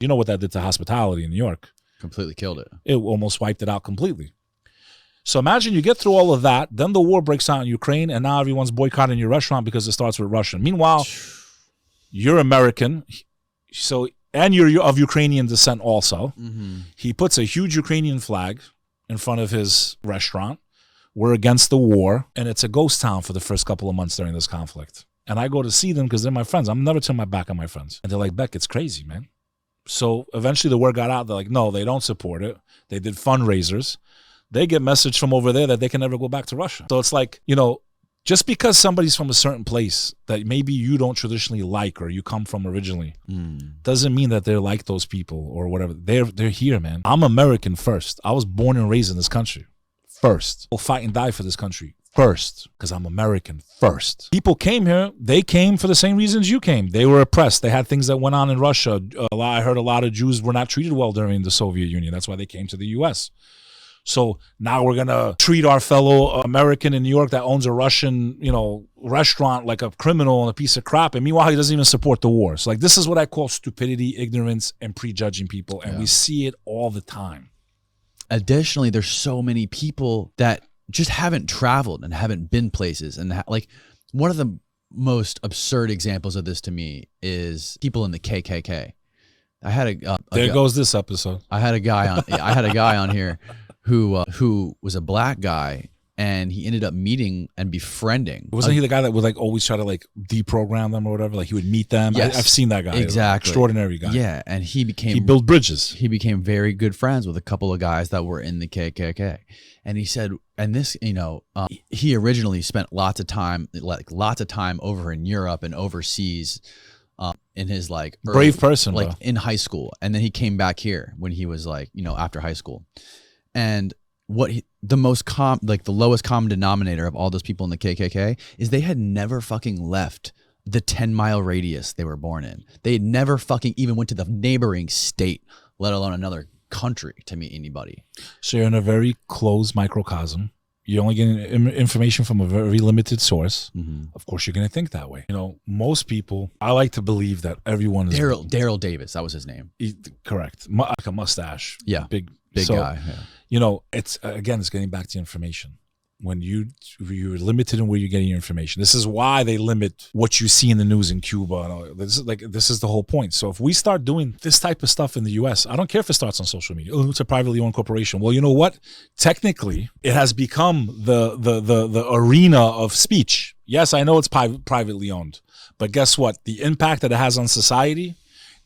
You know what that did to hospitality in New York? Completely killed it. It almost wiped it out completely. So imagine you get through all of that, then the war breaks out in Ukraine, and now everyone's boycotting your restaurant because it starts with Russian. Meanwhile, you're American, so and you're of Ukrainian descent also. He puts a huge Ukrainian flag in front of his restaurant. We're against the war, and it's a ghost town for the first couple of months during this conflict. And I go to see them because they're my friends. I'm never turn my back on my friends. And they're like, Beck, it's crazy, man. So eventually the word got out. They're like, no, they don't support it. They did fundraisers. They get message from over there that they can never go back to Russia. So it's like, you know, just because somebody's from a certain place that maybe you don't traditionally like or you come from originally doesn't mean that they're like those people or whatever. They're here, man. I'm American first. I was born and raised in this country first. I'll fight and die for this country first because I'm American first. People came here. They came for the same reasons you came. They were oppressed. They had things that went on in Russia. I heard a lot of Jews were not treated well during the Soviet Union. That's why they came to the U.S. So now we're going to treat our fellow American in New York that owns a Russian, you know, restaurant like a criminal and a piece of crap. And meanwhile, he doesn't even support the war. So like, this is what I call stupidity, ignorance, and prejudging people. And we see it all the time. Additionally, there's so many people that just haven't traveled and haven't been places. And like one of the most absurd examples of this to me is people in the KKK. I had there goes this episode. I had a guy on here who was a black guy, and he ended up meeting and befriending. Wasn't he the guy that would like always try to like deprogram them or whatever? Like he would meet them. Yes. I've seen that guy. Exactly. Extraordinary guy. Yeah, and he built bridges. He became very good friends with a couple of guys that were in the KKK. And he said, and this, you know, he originally spent lots of time over in Europe and overseas. In his like brave person, like bro. In high school, and then he came back here when he was like, you know, after high school. And the lowest common denominator of all those people in the KKK is they had never fucking left the 10-mile radius they were born in. They had never fucking even went to the neighboring state, let alone another country, to meet anybody. So you're in a very closed microcosm. You're only getting information from a very limited source. Of course, you're going to think that way. You know, most people, I like to believe that everyone is... Daryl Davis, that was his name. Correct. Like a mustache. Yeah. Big guy. Yeah. You know, it's getting back to information. When you're limited in where you're getting your information. This is why they limit what you see in the news in Cuba. And all. This is the whole point. So if we start doing this type of stuff in the U.S., I don't care if it starts on social media. Oh, it's a privately owned corporation. Well, you know what? Technically, it has become the arena of speech. Yes, I know it's privately owned, but guess what? The impact that it has on society,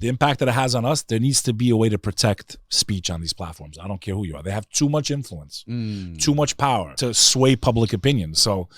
the impact that it has on us, there needs to be a way to protect speech on these platforms. I don't care who you are. They have too much influence, too much power to sway public opinion. So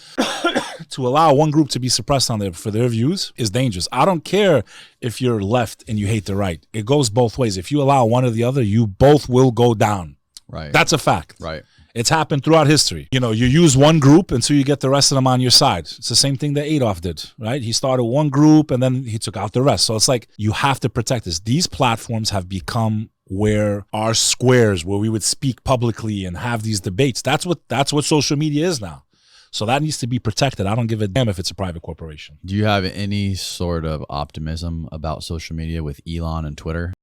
to allow one group to be suppressed on for their views is dangerous. I don't care if you're left and you hate the right. It goes both ways. If you allow one or the other, you both will go down. Right. That's a fact. Right. It's happened throughout history. You know, you use one group until you get the rest of them on your side. It's the same thing that Adolf did, right? He started one group and then he took out the rest. So it's like you have to protect this. These platforms have become where our squares, where we would speak publicly and have these debates. That's what social media is now. So that needs to be protected. I don't give a damn if it's a private corporation. Do you have any sort of optimism about social media with Elon and Twitter?